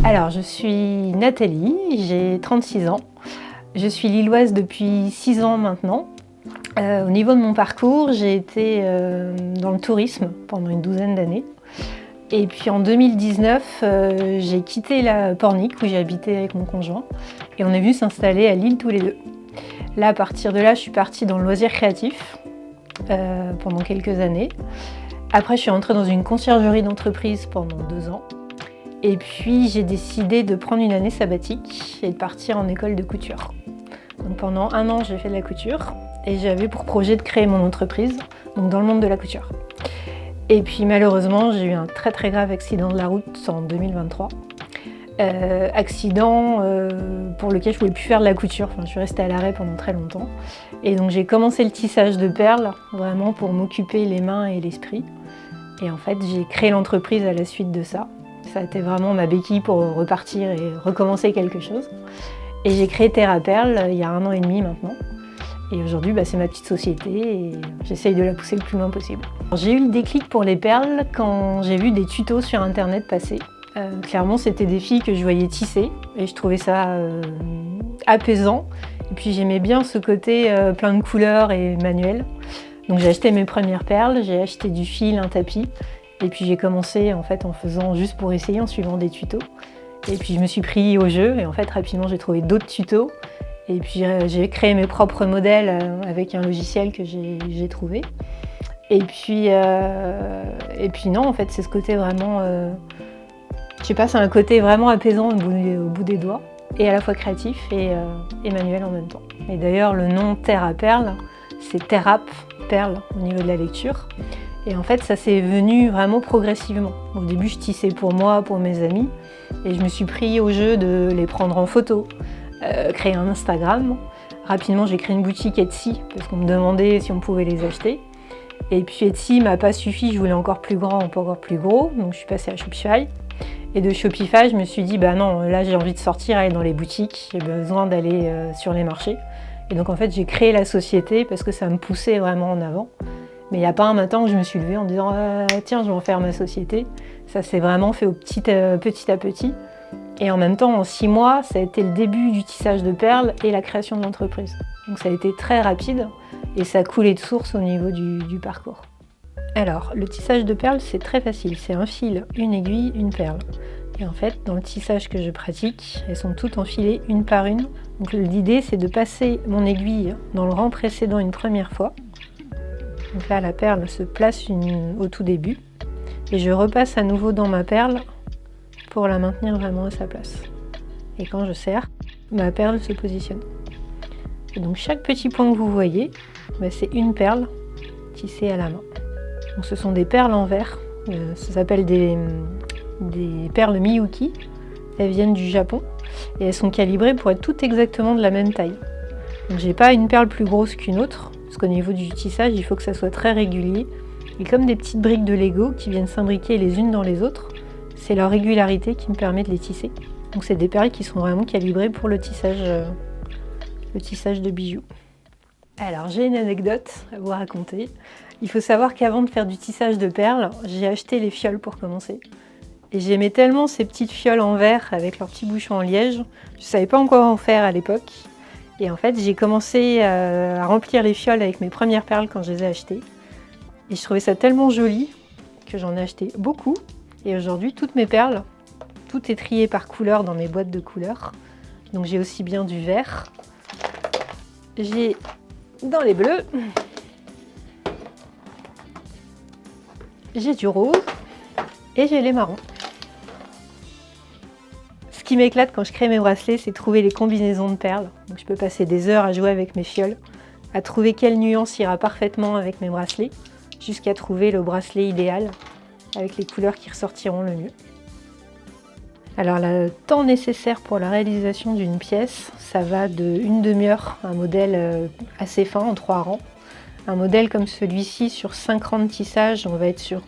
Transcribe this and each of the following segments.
Alors, je suis Nathalie, j'ai 36 ans. Je suis lilloise depuis 6 ans maintenant. Au niveau de mon parcours, j'ai été dans le tourisme pendant une douzaine d'années. Et puis en 2019, j'ai quitté la Pornic où j'habitais avec mon conjoint. Et on est venu s'installer à Lille tous les deux. Là, à partir de là, je suis partie dans le loisir créatif pendant quelques années. Après, je suis entrée dans une conciergerie d'entreprise pendant 2 ans. Et puis, j'ai décidé de prendre une année sabbatique et de partir en école de couture. Donc pendant 1 an, j'ai fait de la couture et j'avais pour projet de créer mon entreprise, donc dans le monde de la couture. Et puis malheureusement, j'ai eu un très grave accident de la route en 2023. Accident pour lequel je ne pouvais plus faire de la couture, enfin, je suis restée à l'arrêt pendant très longtemps. Et donc j'ai commencé le tissage de perles, vraiment pour m'occuper les mains et l'esprit. Et en fait, j'ai créé l'entreprise à la suite de ça. Ça a été vraiment ma béquille pour repartir et recommencer quelque chose. Et j'ai créé Terre à Perles il y a 1 an et demi maintenant. Et aujourd'hui, c'est ma petite société et j'essaye de la pousser le plus loin possible. J'ai eu le déclic pour les perles quand j'ai vu des tutos sur internet passer. Clairement, c'était des filles que je voyais tisser et je trouvais ça apaisant. Et puis j'aimais bien ce côté plein de couleurs et manuel. Donc j'ai acheté mes premières perles, j'ai acheté du fil, un tapis. Et puis j'ai commencé en faisant juste pour essayer, en suivant des tutos. Et puis je me suis pris au jeu et en fait rapidement j'ai trouvé d'autres tutos. Et puis j'ai créé mes propres modèles avec un logiciel que j'ai trouvé. Et puis non, en fait c'est ce côté vraiment, je sais pas, c'est un côté vraiment apaisant au bout des doigts. Et à la fois créatif et manuel en même temps. Et d'ailleurs le nom Terre à Perles, c'est Terre Perles au niveau de la lecture. Et en fait, ça s'est venu vraiment progressivement. Au début, je tissais pour moi, pour mes amis, et je me suis pris au jeu de les prendre en photo, créer un Instagram. Rapidement, j'ai créé une boutique Etsy, parce qu'on me demandait si on pouvait les acheter. Et puis Etsy m'a pas suffi, je voulais encore plus grand, encore plus gros, donc je suis passée à Shopify. Et de Shopify, je me suis dit, non, là j'ai envie de sortir, aller dans les boutiques, j'ai besoin d'aller sur les marchés. Et donc en fait, j'ai créé la société parce que ça me poussait vraiment en avant. Mais il n'y a pas un matin où je me suis levée en disant tiens, je vais en faire ma société. Ça s'est vraiment fait petit à petit. Et en même temps, en 6 mois, ça a été le début du tissage de perles et la création de l'entreprise. Donc ça a été très rapide et ça a coulé de source au niveau du parcours. Alors, le tissage de perles, c'est très facile. C'est un fil, une aiguille, une perle. Et en fait, dans le tissage que je pratique, elles sont toutes enfilées une par une. Donc l'idée, c'est de passer mon aiguille dans le rang précédent une première fois. Donc là, la perle se place au tout début et je repasse à nouveau dans ma perle pour la maintenir vraiment à sa place. Et quand je serre, ma perle se positionne. Et donc chaque petit point que vous voyez, c'est une perle tissée à la main. Donc ce sont des perles en verre, ça s'appelle des perles Miyuki. Elles viennent du Japon et elles sont calibrées pour être toutes exactement de la même taille. Donc j'ai pas une perle plus grosse qu'une autre. Parce qu'au niveau du tissage, il faut que ça soit très régulier. Et comme des petites briques de Lego qui viennent s'imbriquer les unes dans les autres, c'est leur régularité qui me permet de les tisser. Donc c'est des perles qui sont vraiment calibrées pour le tissage de bijoux. Alors j'ai une anecdote à vous raconter. Il faut savoir qu'avant de faire du tissage de perles, j'ai acheté les fioles pour commencer. Et j'aimais tellement ces petites fioles en verre avec leurs petits bouchons en liège. Je ne savais pas encore en faire à l'époque. Et en fait, j'ai commencé à remplir les fioles avec mes premières perles quand je les ai achetées. Et je trouvais ça tellement joli que j'en ai acheté beaucoup. Et aujourd'hui, toutes mes perles, tout est trié par couleur dans mes boîtes de couleurs. Donc j'ai aussi bien du vert, j'ai dans les bleus, j'ai du rose et j'ai les marrons. Ce qui m'éclate quand je crée mes bracelets, c'est trouver les combinaisons de perles. Donc je peux passer des heures à jouer avec mes fioles, à trouver quelle nuance ira parfaitement avec mes bracelets, jusqu'à trouver le bracelet idéal avec les couleurs qui ressortiront le mieux. Alors le temps nécessaire pour la réalisation d'une pièce, ça va de 1/2 heure, un modèle assez fin en 3 rangs. Un modèle comme celui-ci sur 5 rangs de tissage, on va être sur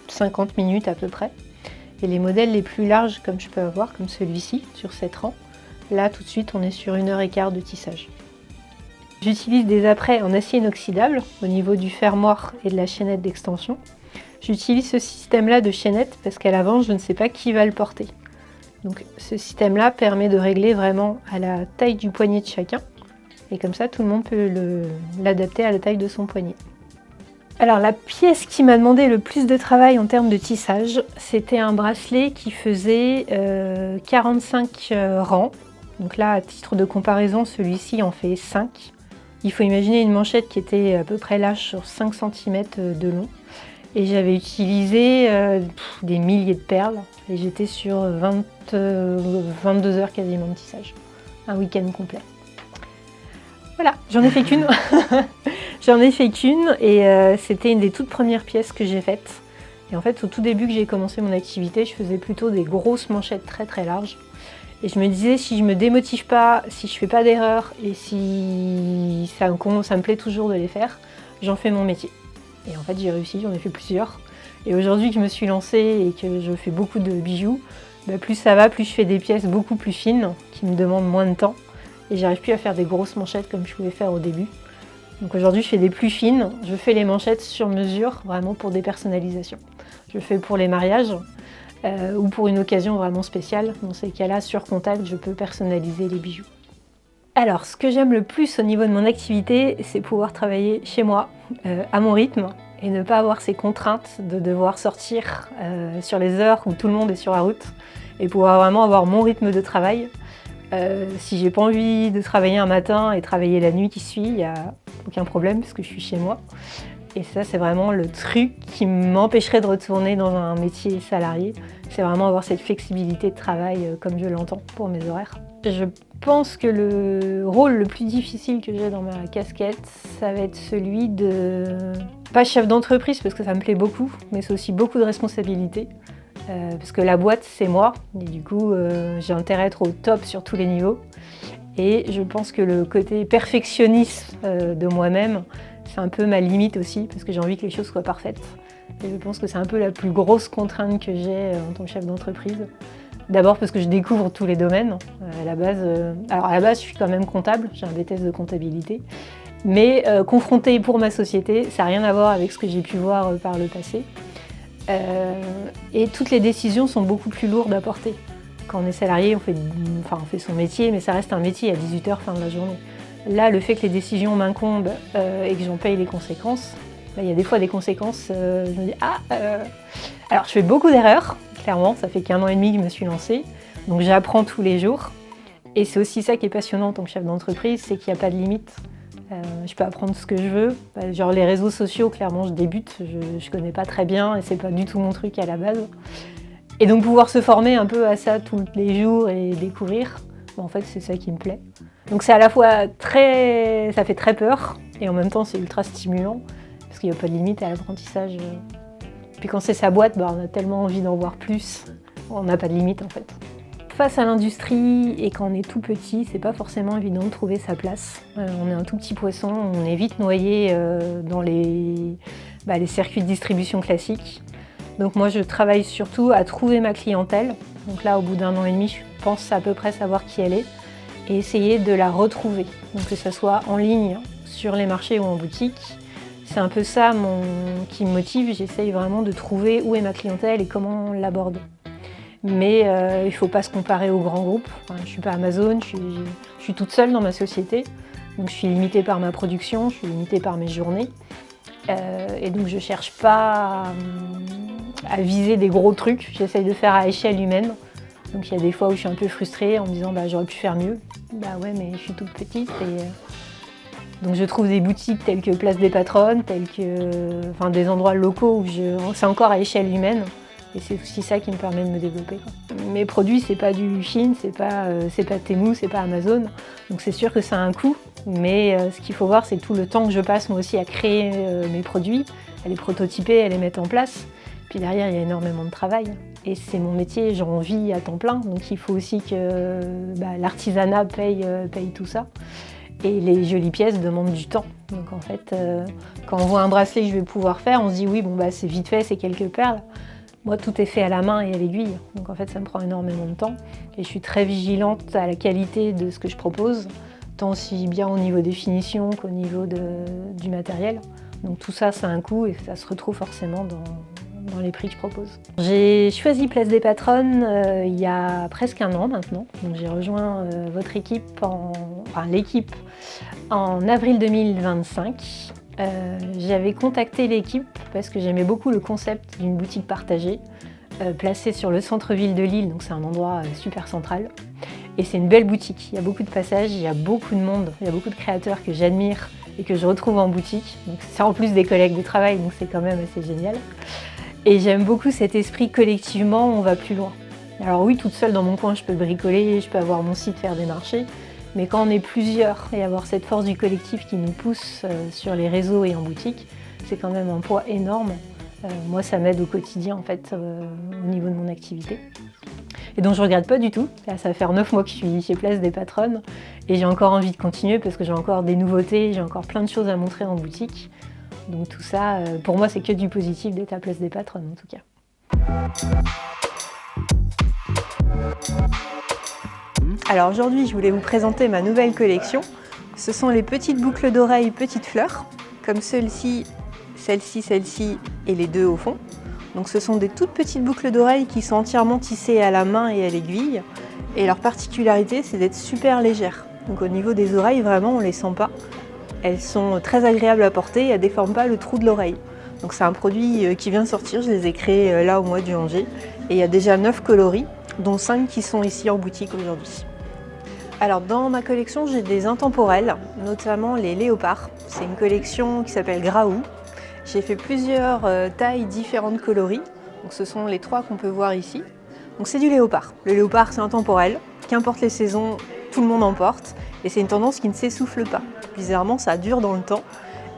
50 minutes à peu près. Et les modèles les plus larges comme je peux avoir, comme celui-ci, sur 7 rangs, là tout de suite on est sur 1h15 de tissage. J'utilise des apprêts en acier inoxydable au niveau du fermoir et de la chaînette d'extension. J'utilise ce système-là de chaînette parce qu'à l'avance je ne sais pas qui va le porter. Donc ce système-là permet de régler vraiment à la taille du poignet de chacun. Et comme ça, tout le monde peut l'adapter à la taille de son poignet. Alors la pièce qui m'a demandé le plus de travail en termes de tissage, c'était un bracelet qui faisait 45 rangs. Donc là, à titre de comparaison, celui-ci en fait 5. Il faut imaginer une manchette qui était à peu près large sur 5 cm de long. Et j'avais utilisé des milliers de perles et j'étais sur 22 heures quasiment de tissage. Un week-end complet. Voilà, j'en ai fait qu'une. J'en ai fait qu'une et c'était une des toutes premières pièces que j'ai faites. Et en fait, au tout début que j'ai commencé mon activité, je faisais plutôt des grosses manchettes très larges. Et je me disais, si je me démotive pas, si je fais pas d'erreur et si ça me plaît toujours de les faire, j'en fais mon métier. Et en fait, j'ai réussi, j'en ai fait plusieurs. Et aujourd'hui que je me suis lancée et que je fais beaucoup de bijoux, plus ça va, plus je fais des pièces beaucoup plus fines, qui me demandent moins de temps. Et j'arrive plus à faire des grosses manchettes comme je pouvais faire au début. Donc aujourd'hui, je fais des plus fines. Je fais les manchettes sur mesure, vraiment pour des personnalisations. Je fais pour les mariages ou pour une occasion vraiment spéciale. Dans ces cas-là, sur contact, je peux personnaliser les bijoux. Alors, ce que j'aime le plus au niveau de mon activité, c'est pouvoir travailler chez moi, à mon rythme, et ne pas avoir ces contraintes de devoir sortir sur les heures où tout le monde est sur la route, et pouvoir vraiment avoir mon rythme de travail. Si j'ai pas envie de travailler un matin et travailler la nuit qui suit, il n'y a aucun problème parce que je suis chez moi. Et ça, c'est vraiment le truc qui m'empêcherait de retourner dans un métier salarié. C'est vraiment avoir cette flexibilité de travail comme je l'entends pour mes horaires. Je pense que le rôle le plus difficile que j'ai dans ma casquette, ça va être celui de... pas chef d'entreprise parce que ça me plaît beaucoup, mais c'est aussi beaucoup de responsabilités. Parce que la boîte, c'est moi, et du coup, j'ai intérêt à être au top sur tous les niveaux. Et je pense que le côté perfectionniste de moi-même, c'est un peu ma limite aussi, parce que j'ai envie que les choses soient parfaites. Et je pense que c'est un peu la plus grosse contrainte que j'ai en tant que chef d'entreprise. D'abord parce que je découvre tous les domaines. Alors à la base, je suis quand même comptable, j'ai un BTS de comptabilité. Mais confrontée pour ma société, ça n'a rien à voir avec ce que j'ai pu voir par le passé. Et toutes les décisions sont beaucoup plus lourdes à porter. Quand on est salarié, on fait son métier, mais ça reste un métier à 18h fin de la journée. Là, le fait que les décisions m'incombent et que j'en paye les conséquences, il y a des fois des conséquences, je me dis Alors je fais beaucoup d'erreurs, clairement, ça fait qu'1 an et demi que je me suis lancée, donc j'apprends tous les jours. Et c'est aussi ça qui est passionnant en tant que chef d'entreprise, c'est qu'il n'y a pas de limite. Je peux apprendre ce que je veux. Genre les réseaux sociaux, clairement, je débute, je connais pas très bien et c'est pas du tout mon truc à la base. Et donc pouvoir se former un peu à ça tous les jours et découvrir, en fait, c'est ça qui me plaît. Donc c'est à la fois ça fait très peur et en même temps c'est ultra stimulant parce qu'il n'y a pas de limite à l'apprentissage. Puis quand c'est sa boîte, on a tellement envie d'en voir plus, on n'a pas de limite en fait. Face à l'industrie et quand on est tout petit, c'est pas forcément évident de trouver sa place. On est un tout petit poisson, on est vite noyé dans les circuits de distribution classiques. Donc moi je travaille surtout à trouver ma clientèle. Donc là au bout d'1 an et demi, je pense à peu près savoir qui elle est et essayer de la retrouver. Donc que ce soit en ligne, sur les marchés ou en boutique. C'est un peu ça qui me motive, j'essaye vraiment de trouver où est ma clientèle et comment on l'aborde. Mais il ne faut pas se comparer aux grands groupes. Je ne suis pas Amazon, je suis toute seule dans ma société. Donc je suis limitée par ma production, je suis limitée par mes journées. Et donc je ne cherche pas à viser des gros trucs, j'essaye de faire à échelle humaine. Donc il y a des fois où je suis un peu frustrée en me disant j'aurais pu faire mieux. Ouais mais je suis toute petite donc je trouve des boutiques telles que Place des Patronnes, des endroits locaux où c'est encore à échelle humaine. Et c'est aussi ça qui me permet de me développer. Mes produits, c'est pas du Chine, c'est pas Temu, c'est pas Amazon. Donc c'est sûr que ça a un coût, mais ce qu'il faut voir, c'est tout le temps que je passe moi aussi à créer mes produits, à les prototyper, à les mettre en place. Puis derrière, il y a énormément de travail. Et c'est mon métier, j'en vis à temps plein. Donc il faut aussi que l'artisanat paye tout ça. Et les jolies pièces demandent du temps. Donc en fait, quand on voit un bracelet que je vais pouvoir faire, on se dit oui, c'est vite fait, c'est quelques perles. Moi, tout est fait à la main et à l'aiguille. Donc en fait, ça me prend énormément de temps. Et je suis très vigilante à la qualité de ce que je propose, tant aussi bien au niveau des finitions qu'au niveau du matériel. Donc tout ça, ça a un coût et ça se retrouve forcément dans les prix que je propose. J'ai choisi Place des Patronnes il y a presque un an maintenant. Donc j'ai rejoint votre équipe, l'équipe en avril 2025. J'avais contacté l'équipe parce que j'aimais beaucoup le concept d'une boutique partagée placée sur le centre-ville de Lille, donc c'est un endroit super central. Et c'est une belle boutique, il y a beaucoup de passages, il y a beaucoup de monde, il y a beaucoup de créateurs que j'admire et que je retrouve en boutique. Donc c'est en plus des collègues de travail, donc c'est quand même assez génial. Et j'aime beaucoup cet esprit collectivement, on va plus loin. Alors oui, toute seule dans mon coin, je peux bricoler, je peux avoir mon site, faire des marchés. Mais quand on est plusieurs et avoir cette force du collectif qui nous pousse sur les réseaux et en boutique, c'est quand même un poids énorme. Moi, ça m'aide au quotidien en fait, au niveau de mon activité. Et donc je ne regrette pas du tout. Là, ça va faire 9 mois que je suis chez Place des Patronnes et j'ai encore envie de continuer parce que j'ai encore des nouveautés, j'ai encore plein de choses à montrer en boutique. Donc tout ça, pour moi, c'est que du positif d'être à Place des Patronnes en tout cas. Alors aujourd'hui, je voulais vous présenter ma nouvelle collection. Ce sont les petites boucles d'oreilles petites fleurs, comme celle-ci, celle-ci et les deux au fond. Donc ce sont des toutes petites boucles d'oreilles qui sont entièrement tissées à la main et à l'aiguille. Et leur particularité, c'est d'être super légères. Donc au niveau des oreilles, vraiment, on ne les sent pas. Elles sont très agréables à porter et elles ne déforment pas le trou de l'oreille. Donc c'est un produit qui vient de sortir, je les ai créés là au mois de janvier. Et il y a déjà 9 coloris, dont 5 qui sont ici en boutique aujourd'hui. Alors dans ma collection, j'ai des intemporels, notamment les léopards. C'est une collection qui s'appelle Graou. J'ai fait plusieurs tailles différentes coloris. Donc ce sont les 3 qu'on peut voir ici. Donc c'est du léopard. Le léopard, c'est intemporel. Qu'importe les saisons, tout le monde en porte. Et c'est une tendance qui ne s'essouffle pas. Bizarrement, ça dure dans le temps.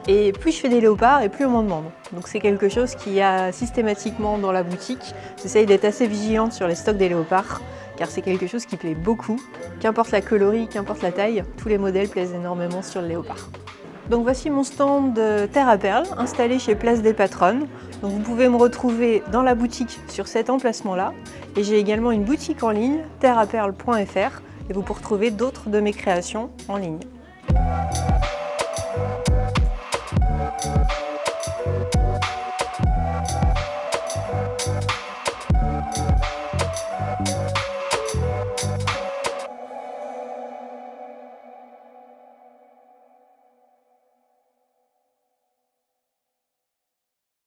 Et plus je fais des léopards, et plus on m'en demande. Donc c'est quelque chose qu'il y a systématiquement dans la boutique. J'essaye d'être assez vigilante sur les stocks des léopards, car c'est quelque chose qui plaît beaucoup. Qu'importe la coloris, qu'importe la taille, tous les modèles plaisent énormément sur le léopard. Donc voici mon stand Terre à Perles, installé chez Place des Patronnes. Donc vous pouvez me retrouver dans la boutique sur cet emplacement-là. Et j'ai également une boutique en ligne, terreaperles.fr, et vous pourrez retrouver d'autres de mes créations en ligne.